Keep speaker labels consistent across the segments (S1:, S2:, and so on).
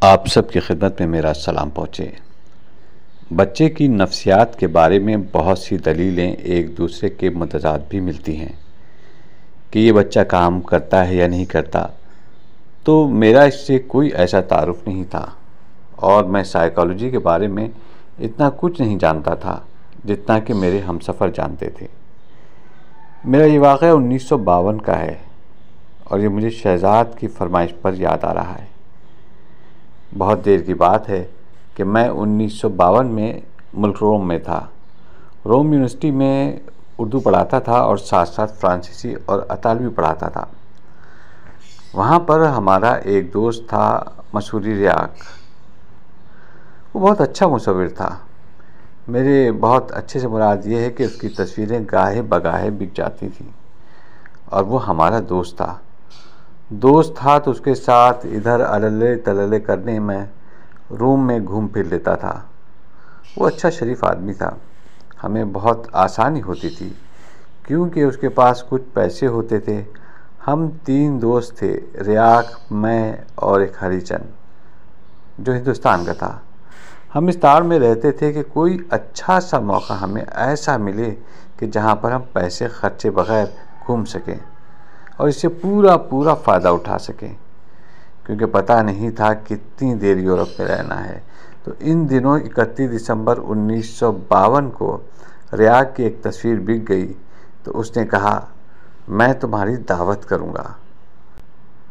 S1: आप सबकी खिदमत में मेरा सलाम पहुँचे। बच्चे की नफ्सियात के बारे में बहुत सी दलीलें एक दूसरे के मुतज़ाद भी मिलती हैं कि ये बच्चा काम करता है या नहीं करता। तो मेरा इससे कोई ऐसा तारुफ नहीं था और मैं साइकोलॉजी के बारे में इतना कुछ नहीं जानता था जितना कि मेरे हमसफ़र जानते थे। मेरा ये वाक़या 1952 का है और ये मुझे शहज़ाद की फरमाइश पर याद आ रहा है। बहुत देर की बात है कि मैं 1952 में मुल्क रोम में था। रोम यूनिवर्सिटी में उर्दू पढ़ाता था और साथ साथ फ्रांसीसी और अतालवी पढ़ाता था। वहाँ पर हमारा एक दोस्त था मसूरी रियाक। वो बहुत अच्छा मुसव्विर था। मेरे बहुत अच्छे से मुराद ये है कि उसकी तस्वीरें गाहे बगाहे बिक जाती थी और वो हमारा दोस्त था तो उसके साथ इधर अलले तलले करने में रूम में घूम फिर लेता था। वो अच्छा शरीफ आदमी था। हमें बहुत आसानी होती थी क्योंकि उसके पास कुछ पैसे होते थे। हम 3 दोस्त थे, रियाक, मैं और एक हरीचंद जो हिंदुस्तान का था। हम इस ताड़ में रहते थे कि कोई अच्छा सा मौका हमें ऐसा मिले कि जहाँ पर हम पैसे खर्चे बगैर घूम सकें और इससे पूरा फ़ायदा उठा सकें, क्योंकि पता नहीं था कितनी देर यूरोप में रहना है। तो इन दिनों 31 दिसंबर 1952 को रियाक की एक तस्वीर बिक गई तो उसने कहा, मैं तुम्हारी दावत करूँगा।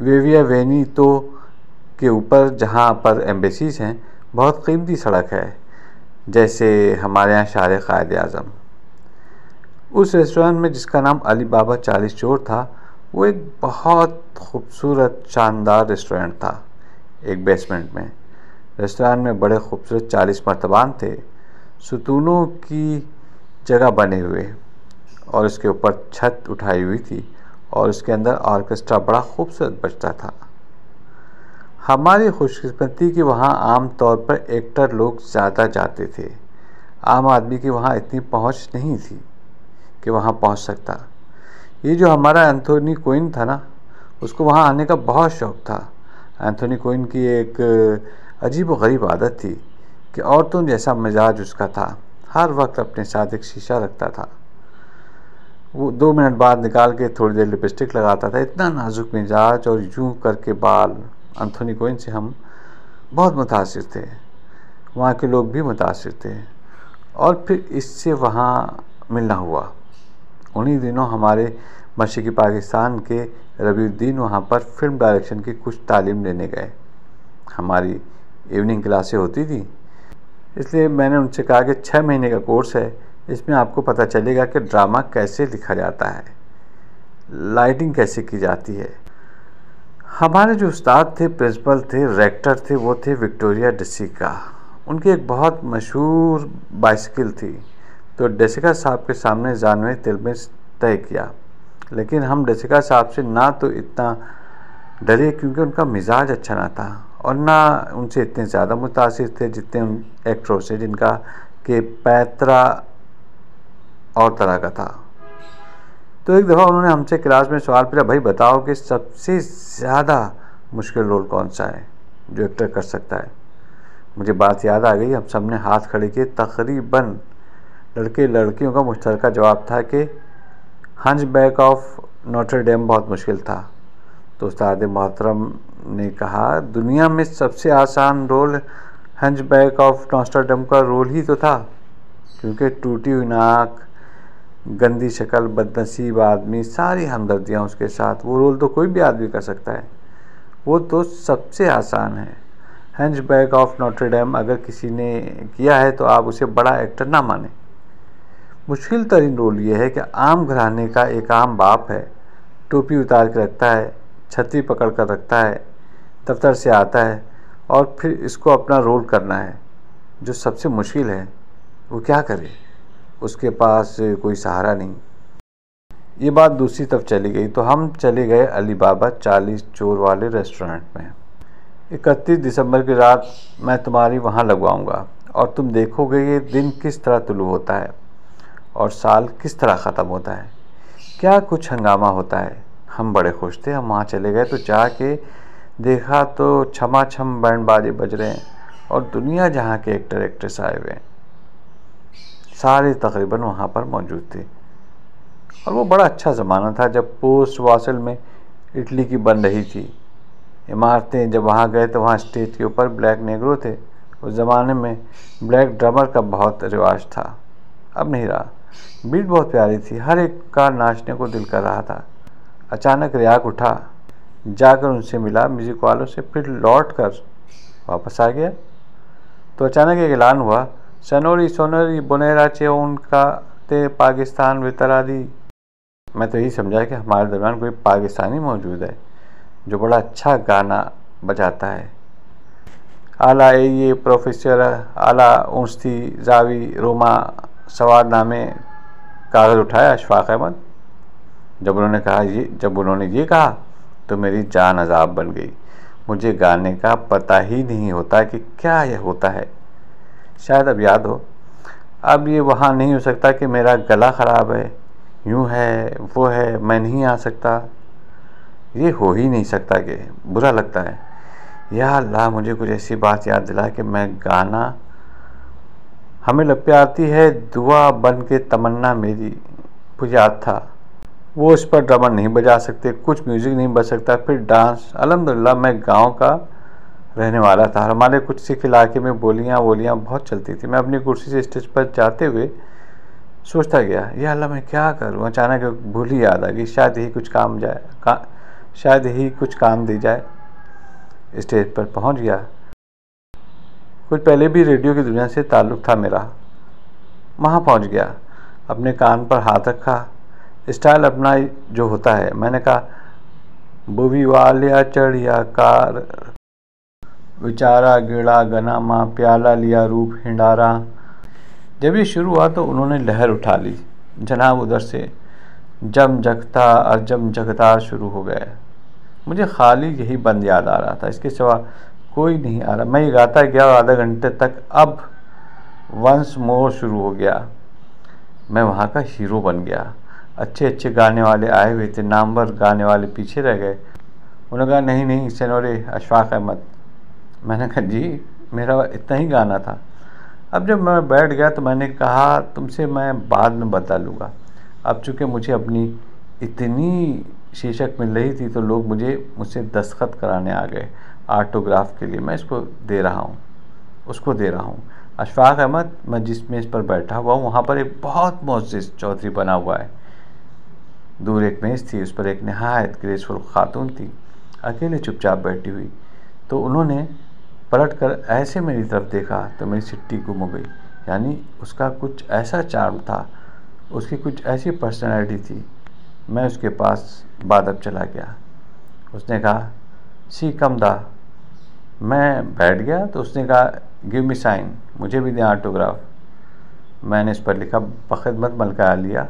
S1: वेविया वेनीतो के ऊपर जहाँ पर एम्बेसीज हैं, बहुत कीमती सड़क है, जैसे हमारे यहाँ शार क़ायद आज़म। उस रेस्टोरेंट में जिसका नाम अली बाबा 40 चोर था, वो एक बहुत खूबसूरत शानदार रेस्टोरेंट था। एक बेसमेंट में रेस्टोरेंट में बड़े खूबसूरत 40 मर्तबान थे, सुतूनों की जगह बने हुए, और उसके ऊपर छत उठाई हुई थी और उसके अंदर ऑर्केस्ट्रा बड़ा खूबसूरत बजता था। हमारी खुशकिस्मती कि वहाँ आम तौर पर एक्टर लोग ज़्यादा जाते थे। आम आदमी की वहाँ इतनी पहुँच नहीं थी कि वहाँ पहुँच सकता। ये जो हमारा एंथोनी क्विन था ना, उसको वहाँ आने का बहुत शौक़ था। एंथोनी क्विन की एक अजीब व गरीब आदत थी कि औरतों जैसा मिजाज उसका था। हर वक्त अपने साथ एक शीशा रखता था। वो 2 मिनट बाद निकाल के थोड़ी देर लिपस्टिक लगाता था। इतना नाजुक मिजाज और यूं करके बाल। एंथोनी क्विन से हम बहुत मुतासिर थे, वहाँ के लोग भी मुतासिर थे और फिर इससे वहाँ मिलना हुआ। उन्हीं दिनों हमारे मशरिक़ी पाकिस्तान के रबीउद्दीन वहाँ पर फिल्म डायरेक्शन की कुछ तालीम लेने गए। हमारी इवनिंग क्लासें होती थी, इसलिए मैंने उनसे कहा कि 6 महीने का कोर्स है, इसमें आपको पता चलेगा कि ड्रामा कैसे लिखा जाता है, लाइटिंग कैसे की जाती है। हमारे जो उस्ताद थे, प्रिंसिपल थे, रेक्टर थे, वो थे विक्टोरिया डेसिका। उनकी एक बहुत मशहूर बाइसिकल थी, तो डेसिका साहब के सामने जानवे तिलमिस तय किया। लेकिन हम डेसिका साहब से ना तो इतना डरे क्योंकि उनका मिजाज अच्छा ना था और ना उनसे इतने ज़्यादा मुतासिर थे जितने उन एक्टरों से जिनका के पैतरा और तरह का था। तो एक दफ़ा उन्होंने हमसे क्लास में सवाल पूछा, भाई बताओ कि सबसे ज़्यादा मुश्किल रोल कौन सा है जो एक्टर कर सकता है। मुझे बात याद आ गई। हम सब ने हाथ खड़े किए। तकरीबन लड़के लड़कियों का मुश्तरका जवाब था कि हंचबैक ऑफ नोटर डेम बहुत मुश्किल था। तो उस्ताद मोहतरम ने कहा, दुनिया में सबसे आसान रोल हंचबैक ऑफ नोटर डेम का रोल ही तो था, क्योंकि टूटी हुई नाक, गंदी शक्ल, बदनसीब आदमी, सारी हमदर्दियाँ उसके साथ, वो रोल तो कोई भी आदमी कर सकता है। वो तो सबसे आसान है। हंचबैक ऑफ नोटर डेम अगर किसी ने किया है तो आप उसे बड़ा एक्टर ना माने। मुश्किल तरीन रोल ये है कि आम घराने का एक आम बाप है, टोपी उतार के रखता है, छतरी पकड़ कर रखता है, दफ्तर से आता है और फिर इसको अपना रोल करना है जो सबसे मुश्किल है। वो क्या करे, उसके पास कोई सहारा नहीं। ये बात दूसरी तरफ चली गई तो हम चले गए अली बाबा 40 चोर वाले रेस्टोरेंट में। 31 दिसंबर की रात मैं तुम्हारी वहाँ लगवाऊँगा और तुम देखोगे ये दिन किस तरह तुलू होता है और साल किस तरह ख़त्म होता है, क्या कुछ हंगामा होता है। हम बड़े खुश थे। हम वहाँ चले गए तो जाके देखा तो छमा छम बैंड बाजे बज रहे हैं और दुनिया जहाँ के एक्टर एक्ट्रेस आए हुए हैं, सारे तकरीबन वहाँ पर मौजूद थे। और वो बड़ा अच्छा ज़माना था जब पोस्ट वासल में इटली की बन रही थी इमारतें। जब वहाँ गए तो वहाँ स्टेज के ऊपर ब्लैक नेग्रो थे। उस ज़माने में ब्लैक ड्रमर का बहुत रिवाज था, अब नहीं रहा। बीट बहुत प्यारी थी, हर एक का नाचने को दिल कर रहा था। अचानक रियाक उठा, जाकर उनसे मिला म्यूज़िक वालों से, फिर लौट कर वापस आ गया। तो अचानक एक ऐलान हुआ, सनोरी सोनरी बुनेरा चे उनका ते पाकिस्तान वितरादी। मैं तो यही समझा कि हमारे दरमियान कोई पाकिस्तानी मौजूद है जो बड़ा अच्छा गाना बजाता है। आला ये प्रोफेसर आला ऊँचती जावी रोमा सवार नामे कागज़ उठाया अशफाक अहमद। जब उन्होंने ये कहा तो मेरी जान अजाब बन गई। मुझे गाने का पता ही नहीं होता कि क्या यह होता है। शायद अब याद हो। अब ये वहाँ नहीं हो सकता कि मेरा गला ख़राब है, यूँ है वो है, मैं नहीं आ सकता। ये हो ही नहीं सकता कि बुरा लगता है। या अल्लाह, मुझे कुछ ऐसी बात याद दिला कि मैं गाना हमें लग पे आती है दुआ बन के तमन्ना मेरी। मुझे याद था वो इस पर ड्रमर नहीं बजा सकते, कुछ म्यूज़िक नहीं बज सकता, फिर डांस। अल्हम्दुलिल्लाह मैं गांव का रहने वाला था। हमारे कुछ सिख इलाके में बोलियाँ बहुत चलती थी। मैं अपनी कुर्सी से स्टेज पर जाते हुए सोचता गया, या अल्लाह मैं क्या करूँ। अचानक भूल ही याद आ गई, शायद यही कुछ काम दी जाए। स्टेज पर पहुँच गया। कुछ पहले भी रेडियो की दुनिया से ताल्लुक़ था मेरा। वहाँ पहुँच गया, अपने कान पर हाथ रखा, स्टाइल अपना जो होता है। मैंने कहा, बुवी वालिया चढ़िया कार विचारा गिड़ा गना माँ प्याला लिया रूप हिंडारा। जब ये शुरू हुआ तो उन्होंने लहर उठा ली। जनाब उधर से जम जगता और जम जगतार शुरू हो गए। मुझे खाली यही बंद याद आ रहा था, इसके सिवा कोई नहीं आ रहा। मैं ये गाता गया और आधा घंटे तक अब वंस मोर शुरू हो गया। मैं वहाँ का हीरो बन गया। अच्छे अच्छे गाने वाले आए हुए थे, नामवर गाने वाले पीछे रह गए। उन्होंने कहा, नहीं सेनोरे अशफाक अहमद। मैंने कहा, जी मेरा इतना ही गाना था। अब जब मैं बैठ गया तो मैंने कहा, तुमसे मैं बाद में बता लूँगा। अब चूँकि मुझे अपनी इतनी शीर्षक मिल रही थी तो लोग मुझसे दस्तखत कराने आ गए ऑटोग्राफ के लिए। मैं इसको दे रहा हूँ, उसको दे रहा हूँ। अशफाक अहमद, मैं जिस मेज़ पर बैठा हुआ हूँ वहाँ पर एक बहुत मोअज़्ज़िज़ चौधरी बना हुआ है। दूर एक मेज़ थी, उस पर एक नहायत ग्रेसफुल खातून थी, अकेले चुपचाप बैठी हुई। तो उन्होंने पलट कर ऐसे मेरी तरफ देखा तो मेरी सिट्टी गुम हो गई। यानी उसका कुछ ऐसा चार्म था, उसकी कुछ ऐसी पर्सनैलिटी थी। मैं उसके पास बादब चला गया। उसने कहा, सी कम दा। मैं बैठ गया तो उसने कहा, गिव मी साइन, मुझे भी दें ऑटोग्राफ। मैंने इस पर लिखा, बखिदमत मलका आलिया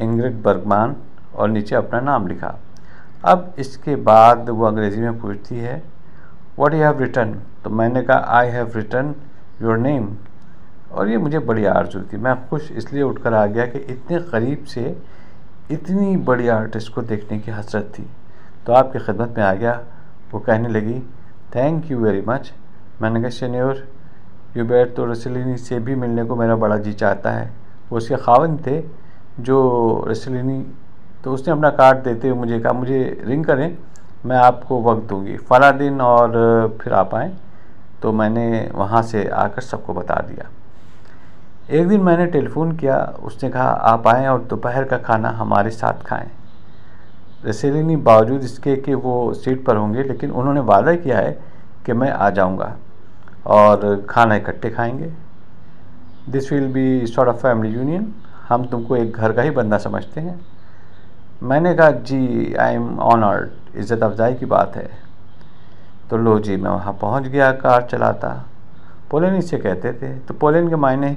S1: इंग्रिड बर्गमान, और नीचे अपना नाम लिखा। अब इसके बाद वो अंग्रेज़ी में पूछती है, व्हाट यू हैव रिटन। तो मैंने कहा, I have written your name. और ये मुझे बड़ी आरज़ू थी। मैं खुश इसलिए उठकर आ गया कि इतने करीब से इतनी बड़ी आर्टिस्ट को देखने की हसरत थी। तो आपकी खिदमत में आ गया। वो कहने लगी, थैंक यू वेरी मच। मैंने कहा, सीनियर ह्यूबर्ट तो रसेलिनी से भी मिलने को मेरा बड़ा जी चाहता है। वो उसके खावंद थे जो रसेलिनी। तो उसने अपना कार्ड देते हुए मुझे कहा, मुझे रिंग करें, मैं आपको वक्त दूंगी फ़ला दिन और फिर आप आएँ। तो मैंने वहाँ से आकर सबको बता दिया। एक दिन मैंने टेलीफ़ोन किया, उसने कहा, आप आएँ और दोपहर का खाना हमारे साथ खाएं। रसेलिनी बावजूद इसके कि वो सीट पर होंगे, लेकिन उन्होंने वादा किया है कि मैं आ जाऊंगा और खाना इकट्ठे खाएंगे। This will be sort of family union. हम तुमको एक घर का ही बंदा समझते हैं। मैंने कहा, जी आई एम ऑनर्ड, इज़्ज़त अफजाई की बात है। तो लो जी, मैं वहाँ पहुँच गया कार चलाता। पोलेन इसे कहते थे। तो पोलेन के मायने है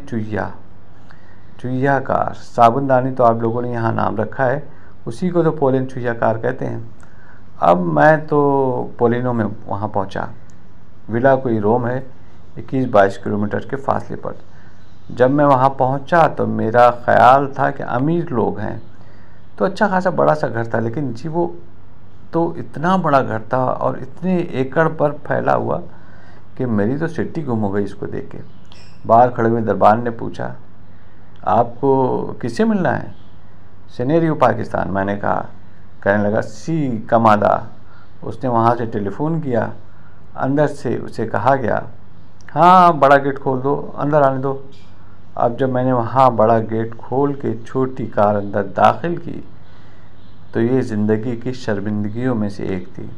S1: चुहिया कार। साबुनदानी तो आप लोगों ने यहाँ नाम रखा है, उसी को तो पोलेन चुहिया कार कहते हैं। अब मैं तो पोलिनो में वहाँ पहुँचा। विला कोई रोम है, 21-22 किलोमीटर के फासले पर। जब मैं वहाँ पहुँचा तो मेरा ख़्याल था कि अमीर लोग हैं, तो अच्छा खासा बड़ा सा घर था, लेकिन जी वो तो इतना बड़ा घर था और इतने एकड़ पर फैला हुआ कि मेरी तो सिट्टी गुम हो गई इसको देख के। बाहर खड़े हुए दरबान ने पूछा, आपको किससे मिलना है? सिनेरियो पाकिस्तान, मैंने कहा। कहने लगा, सी कमादा। उसने वहाँ से टेलीफोन किया, अंदर से उसे कहा गया, हाँ बड़ा गेट खोल दो, अंदर आने दो। अब जब मैंने वहाँ बड़ा गेट खोल के छोटी कार अंदर दाखिल की तो ये ज़िंदगी की शर्मिंदगियों में से एक थी।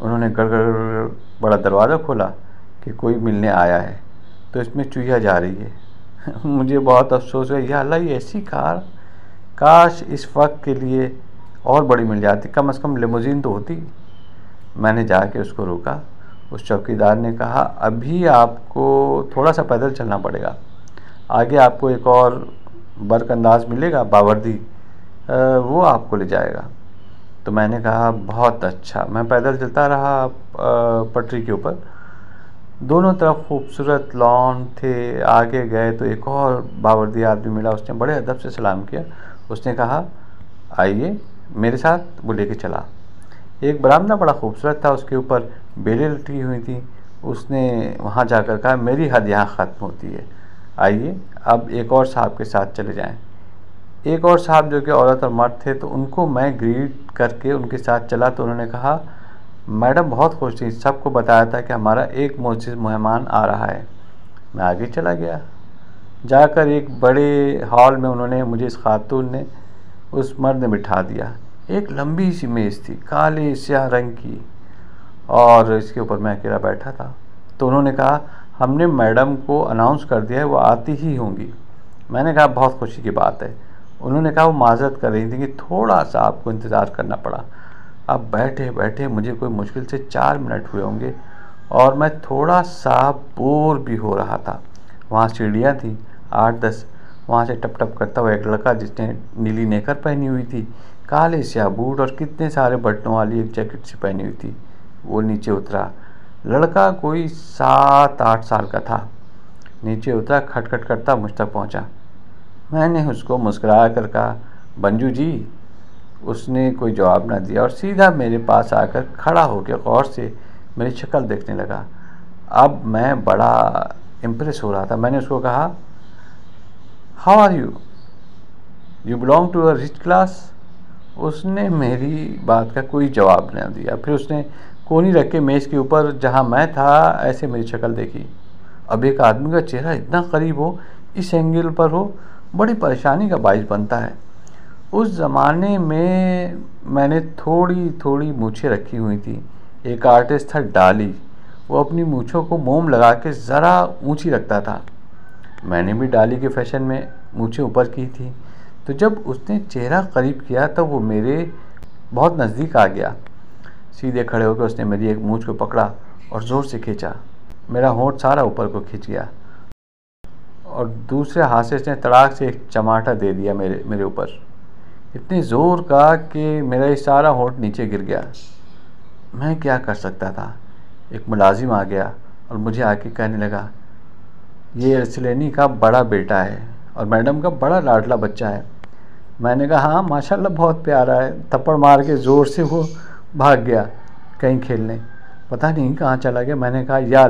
S1: उन्होंने गड़गड़ बड़ा दरवाज़ा खोला कि कोई मिलने आया है, तो इसमें चूहिया जा रही है। मुझे बहुत अफसोस हुआ, या अल्लाह ये ऐसी कार काश इस वक्त के लिए और बड़ी मिल जाती, कम से कम लिमोजीन तो होती। मैंने जाके उसको रोका। उस चौकीदार ने कहा, अभी आपको थोड़ा सा पैदल चलना पड़ेगा, आगे आपको एक और बरकंदाज मिलेगा बावर्दी, वो आपको ले जाएगा। तो मैंने कहा, बहुत अच्छा। मैं पैदल चलता रहा पटरी के ऊपर। दोनों तरफ खूबसूरत लॉन थे। आगे गए तो एक और बावर्दी आदमी मिला। उसने बड़े अदब से सलाम किया। उसने कहा, आइए मेरे साथ। वो लेके चला। एक बरामदा बड़ा खूबसूरत था, उसके ऊपर बेलें लटकी हुई थी। उसने वहाँ जाकर कहा, मेरी हद यहाँ ख़त्म होती है, आइए अब एक और साहब के साथ चले जाएं। एक और साहब जो कि औरत और मर्द थे, तो उनको मैं ग्रीट करके उनके साथ चला। तो उन्होंने कहा, मैडम बहुत खुश थी, सबको बताया था कि हमारा एक मोअज़्ज़िज़ मेहमान आ रहा है। मैं आगे चला गया। जाकर एक बड़े हॉल में उन्होंने मुझे, इस खातून ने, उस मर्द ने बिठा दिया। एक लंबी सी मेज़ थी, काले स्याह रंग की, और इसके ऊपर मैं अकेला बैठा था। तो उन्होंने कहा, हमने मैडम को अनाउंस कर दिया है, वो आती ही होंगी। मैंने कहा, बहुत खुशी की बात है। उन्होंने कहा, वो माजरत कर रही थी कि थोड़ा सा आपको इंतज़ार करना पड़ा। अब बैठे बैठे मुझे कोई मुश्किल से 4 मिनट हुए होंगे और मैं थोड़ा सा बोर भी हो रहा था। वहाँ सीढ़ियाँ थी 8-10, वहाँ से टप टप करता हुआ एक लड़का, जिसने नीली नेकर पहनी हुई थी, काले स्याह बूट और कितने सारे बटनों वाली एक जैकेट सी पहनी हुई थी, वो नीचे उतरा। लड़का कोई 7-8 साल का था। नीचे उतरा, खटखट करता मुझ तक पहुँचा। मैंने उसको मुस्कुरा कर कहा, बंजू जी। उसने कोई जवाब ना दिया और सीधा मेरे पास आकर खड़ा होकर गौर से मेरी शक्ल देखने लगा। अब मैं बड़ा इम्प्रेस हो रहा था। मैंने उसको कहा, how are you, you belong to a rich class. उसने मेरी बात का कोई जवाब न दिया। फिर उसने कोनी रख के मेज़ के ऊपर जहाँ मैं था ऐसे मेरी शक्ल देखी। अब एक आदमी का चेहरा इतना करीब हो, इस एंगल पर हो, बड़ी परेशानी का बाइस बनता है। उस ज़माने में मैंने थोड़ी थोड़ी मूछें रखी हुई थी। एक आर्टिस्ट था डाली, वो अपनी मूछों को मोम लगा के ज़रा ऊंची रखता था। मैंने भी डाली के फैशन में मूछें ऊपर की थी। तो जब उसने चेहरा करीब किया तो वो मेरे बहुत नज़दीक आ गया। सीधे खड़े होकर उसने मेरी एक मूछ को पकड़ा और ज़ोर से खींचा। मेरा होंठ सारा ऊपर को खींच गया और दूसरे हाथ से इसने तड़ाक से एक चमाटा दे दिया मेरे ऊपर, इतने ज़ोर का कि मेरा ये सारा होंठ नीचे गिर गया। मैं क्या कर सकता था। एक मुलाजिम आ गया और मुझे आके कहने लगा, ये अरसलैनी का बड़ा बेटा है और मैडम का बड़ा लाडला बच्चा है। मैंने कहा, हाँ माशाल्लाह बहुत प्यारा है। थप्पड़ मार के ज़ोर से वो भाग गया कहीं खेलने, पता नहीं कहाँ चला गया। मैंने कहा, या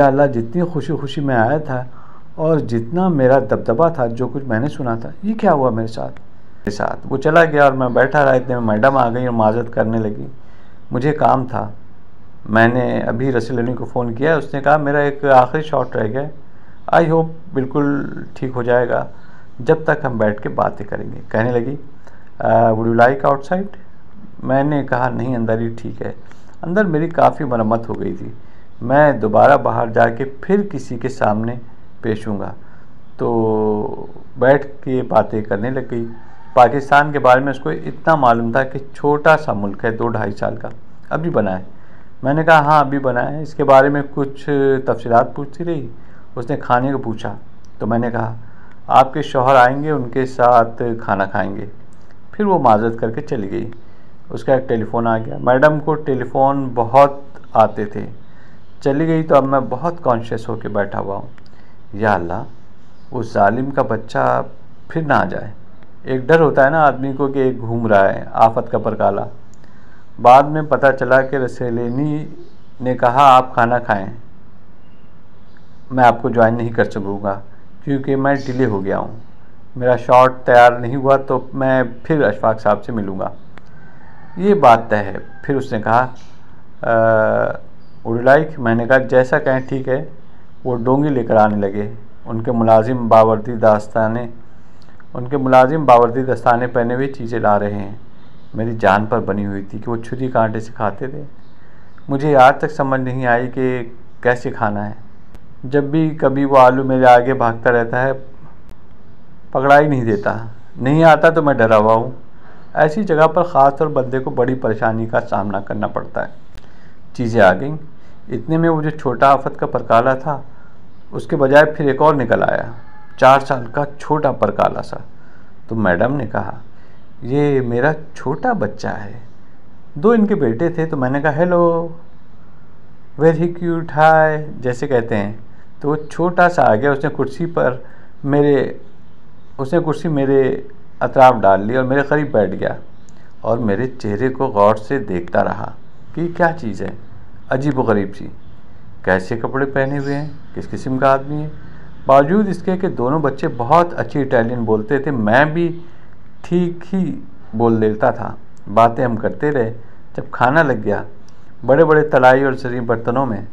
S1: अल्लाह, जितनी खुशी खुशी में आया था और जितना मेरा दबदबा था, जो कुछ मैंने सुना था, ये क्या हुआ मेरे साथ। वो चला गया और मैं बैठा रहा। इतने में मैडम आ गई और माजरत करने लगी। मुझे काम था। मैंने अभी रसील को फ़ोन किया। उसने कहा, मेरा एक आखिरी शॉट रह गया, आई होप बिल्कुल ठीक हो जाएगा, जब तक हम बैठ के बातें करेंगे। कहने लगी, वुड यू लाइक आउटसाइड। मैंने कहा, नहीं अंदर ही ठीक है। अंदर मेरी काफ़ी मरम्मत हो गई थी, मैं दोबारा बाहर जाके फिर किसी के सामने पेश हूँगा। तो बैठ के बातें करने लग गई। पाकिस्तान के बारे में उसको इतना मालूम था कि छोटा सा मुल्क है, 2-2.5 साल का, अभी बना है। मैंने कहा, हाँ अभी बना है। इसके बारे में कुछ तफसीलात पूछती रही। उसने खाने को पूछा तो मैंने कहा, आपके शौहर आएंगे, उनके साथ खाना खाएंगे। फिर वो माजरत करके चली गई। उसका एक टेलीफ़ोन आ गया। मैडम को टेलीफ़ोन बहुत आते थे। चली गई तो अब मैं बहुत कॉन्शियस होकर बैठा हुआ हूँ। या अल्लाह, उस जालिम का बच्चा फिर ना आ जाए। एक डर होता है ना आदमी को कि एक घूम रहा है आफत का परकाला। बाद में पता चला कि रसेलेनी ने कहा आप खाना खाएं, मैं आपको ज्वाइन नहीं कर सकूँगा क्योंकि मैं डिले हो गया हूँ, मेरा शॉट तैयार नहीं हुआ तो मैं फिर अशफाक साहब से मिलूँगा। ये बात तय है। फिर उसने कहा वुड लाइक, मैंने कहा जैसा कहें ठीक है। वो डोंगी लेकर आने लगे। उनके मुलाजिम बावर्दी दस्ताने पहने हुए चीज़ें ला रहे हैं। मेरी जान पर बनी हुई थी कि वो छुरी कांटे से खाते थे। मुझे आज तक समझ नहीं आई कि कैसे खाना है। जब भी कभी वो आलू मेरे आगे भागता रहता है, पकड़ा ही नहीं देता। नहीं आता तो मैं डरा हुआ हूँ। ऐसी जगह पर ख़ास तौर बंदे को बड़ी परेशानी का सामना करना पड़ता है। चीज़ें आ गईं। इतने में वो जो छोटा आफत का परकाला था उसके बजाय फिर एक और निकल आया, 4 साल का छोटा परकाला सा। तो मैडम ने कहा ये मेरा छोटा बच्चा है। 2 इनके बेटे थे। तो मैंने कहा हेलो, वेरी क्यूट, हाय जैसे कहते हैं। तो वो छोटा सा आ गया। उसने कुर्सी मेरे अतराफ डाल ली और मेरे करीब बैठ गया और मेरे चेहरे को गौर से देखता रहा कि क्या चीज़ है अजीब व गरीब सी, कैसे कपड़े पहने हुए हैं, किस किस्म का आदमी है। बावजूद इसके कि दोनों बच्चे बहुत अच्छी इटालियन बोलते थे, मैं भी ठीक ही बोल लेता था। बातें हम करते रहे। जब खाना लग गया बड़े बड़े तलाई और जरी बर्तनों में,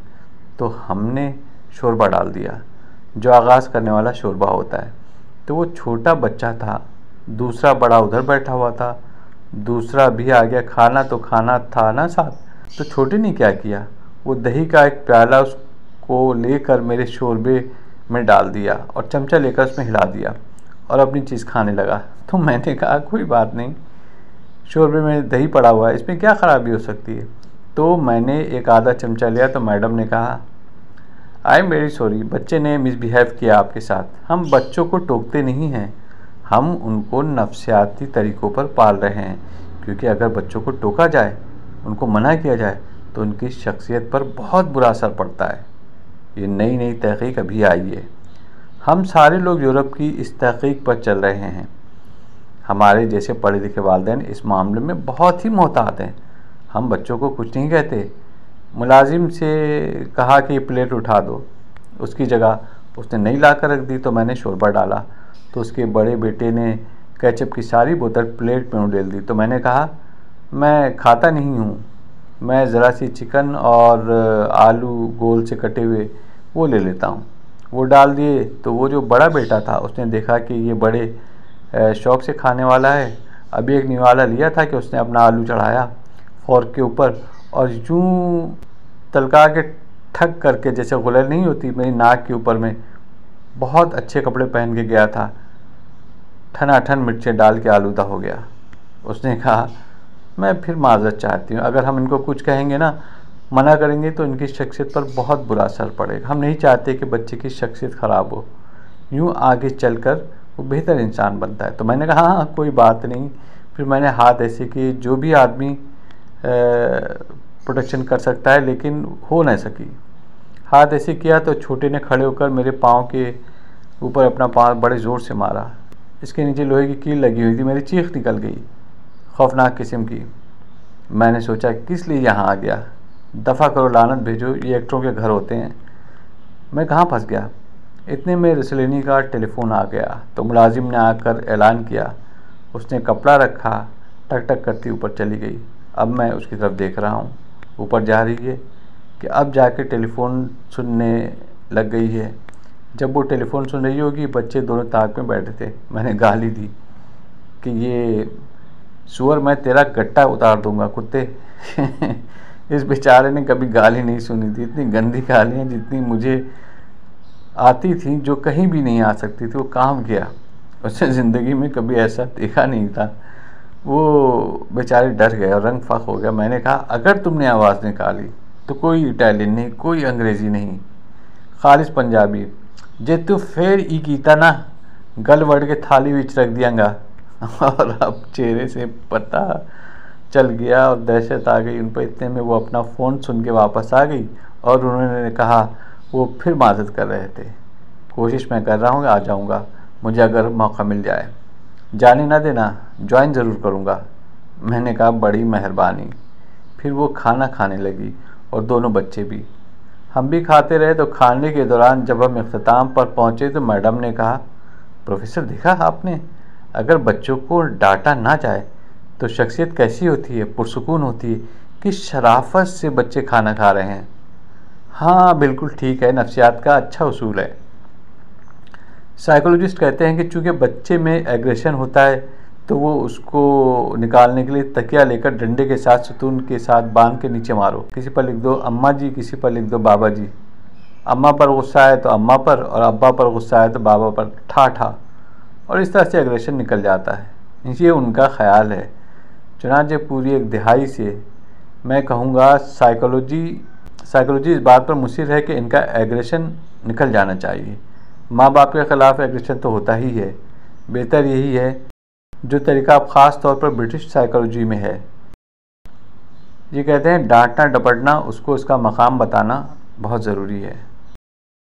S1: तो हमने शोरबा डाल दिया, जो आगाज़ करने वाला शोरबा होता है। तो वो छोटा बच्चा था, दूसरा बड़ा उधर बैठा हुआ था, दूसरा भी आ गया। खाना तो खाना था ना साथ। तो छोटे ने क्या किया, वो दही का एक प्याला उसको लेकर मेरे शोरबे में डाल दिया और चमचा लेकर उसमें हिला दिया और अपनी चीज़ खाने लगा। तो मैंने कहा कोई बात नहीं, शोरबे में दही पड़ा हुआ है, इसमें क्या ख़राबी हो सकती है। तो मैंने एक आधा चमचा लिया। तो मैडम ने कहा आई एम वेरी सॉरी, बच्चे ने मिसबिहेव किया आपके साथ। हम बच्चों को टोकते नहीं हैं, हम उनको नफ्सियाती तरीक़ों पर पाल रहे हैं, क्योंकि अगर बच्चों को टोका जाए, उनको मना किया जाए तो उनकी शख्सियत पर बहुत बुरा असर पड़ता है। ये नई नई तहक़ीक़ अभी आई है। हम सारे लोग यूरोप की इस तहक़ीक़ पर चल रहे हैं। हमारे जैसे पढ़े लिखे वालिदैन इस मामले में बहुत ही मोहतात हैं। हम बच्चों को कुछ नहीं कहते। मुलाजिम से कहा कि प्लेट उठा दो, उसकी जगह उसने नहीं ला कर रख दी। तो मैंने शोरबा डाला तो उसके बड़े बेटे ने केचप की सारी बोतल प्लेट में उड़ेल दी। तो मैंने कहा मैं खाता नहीं हूँ, मैं ज़रा सी चिकन और आलू गोल से कटे हुए वो ले लेता हूँ। वो डाल दिए। तो वो जो बड़ा बेटा था उसने देखा कि ये बड़े शौक़ से खाने वाला है। अभी एक निवाला लिया था कि उसने अपना आलू चढ़ाया फोर्क के ऊपर और यूँ तलका के ठग करके, जैसे गुलर नहीं होती, मेरी नाक के ऊपर में बहुत अच्छे कपड़े पहन के गया था, ठनाठन मिर्चें डाल के आलूदा हो गया। उसने कहा मैं फिर माज़रत चाहती हूँ, अगर हम इनको कुछ कहेंगे ना, मना करेंगे तो इनकी शख्सियत पर बहुत बुरा असर पड़ेगा। हम नहीं चाहते कि बच्चे की शख्सियत ख़राब हो, यूँ आगे चलकर वो बेहतर इंसान बनता है। तो मैंने कहा हाँ कोई बात नहीं। फिर मैंने हाथ ऐसे कि जो भी आदमी प्रोटेक्शन कर सकता है लेकिन हो न सकी, हाथ ऐसे किया तो छोटे ने खड़े होकर मेरे पाँव के ऊपर अपना पाँव बड़े ज़ोर से मारा। इसके नीचे लोहे की कील लगी हुई थी। मेरी चीख निकल गई, खौफनाक किस्म की। मैंने सोचा किस लिए यहाँ आ गया, दफ़ा करो, लानत भेजो, ये एक्टरों के घर होते हैं। मैं कहाँ फंस गया। इतने में रसलेनी का टेलीफ़ोन आ गया। तो मुलाजिम ने आकर ऐलान किया। उसने कपड़ा रखा, टक टक करती ऊपर चली गई। अब मैं उसकी तरफ देख रहा हूँ, ऊपर जा रही है कि अब जाके टेलीफ़ोन सुनने लग गई है। जब वो टेलीफ़ोन सुन रही होगी, बच्चे दोनों ताक में बैठे थे। मैंने गाली दी कि ये सुअर, मैं तेरा गट्टा उतार दूंगा कुत्ते। इस बेचारे ने कभी गाली नहीं सुनी थी, इतनी गंदी गालियाँ जितनी मुझे आती थी, जो कहीं भी नहीं आ सकती थी। वो काम किया, उसने ज़िंदगी में कभी ऐसा देखा नहीं था। वो बेचारे डर गए और रंग फाक हो गया। मैंने कहा अगर तुमने आवाज़ निकाली तो कोई इटालियन नहीं, कोई अंग्रेज़ी नहीं, खालिस पंजाबी। जे तू फिर ई कीता ना, गल वड़ के थाली विच रख दियांगा। और अब चेहरे से पता चल गया और दहशत आ गई उन पर। इतने में वो अपना फ़ोन सुन के वापस आ गई और उन्होंने कहा, वो फिर माजत कर रहे थे, कोशिश मैं कर रहा हूँ, आ जाऊँगा मुझे अगर मौका मिल जाए। जाने ना देना, ज्वाइन ज़रूर करूँगा। मैंने कहा बड़ी मेहरबानी। फिर वो खाना खाने लगी और दोनों बच्चे भी। हम भी खाते रहे। तो खाने के दौरान जब हम इख्तिताम पर पहुँचे तो मैडम ने कहा, प्रोफेसर देखा आपने, अगर बच्चों को डांटा ना जाए तो शख्सियत कैसी होती है, पुरसुकून होती है। किस शराफत से बच्चे खाना खा रहे हैं। हाँ बिल्कुल ठीक है, नफ्सियात का अच्छा उसूल है। साइकोलॉजिस्ट कहते हैं कि चूँकि बच्चे में एग्रेशन होता है तो वो उसको निकालने के लिए तकिया लेकर डंडे के साथ सतून के साथ बांध के नीचे मारो। किसी पर लिख दो अम्मा जी, किसी पर लिख दो बाबा जी। अम्मा पर गुस्सा है तो अम्मा पर, और अब्बा पर गुस्सा है तो बाबा पर, ठा ठा। और इस तरह से एग्रेशन निकल जाता है। ये उनका ख्याल है। चुनांचे पूरी एक दिहाई से मैं कहूँगा साइकोलॉजी इस बात पर मुसिर है कि इनका एग्रेशन निकल जाना चाहिए। माँ बाप के ख़िलाफ़ एग्रेशन तो होता ही है। बेहतर यही है जो तरीका अब ख़ास तौर पर ब्रिटिश साइकोलॉजी में है। ये कहते हैं डांटना डपटना, उसको उसका मकाम बताना बहुत ज़रूरी है।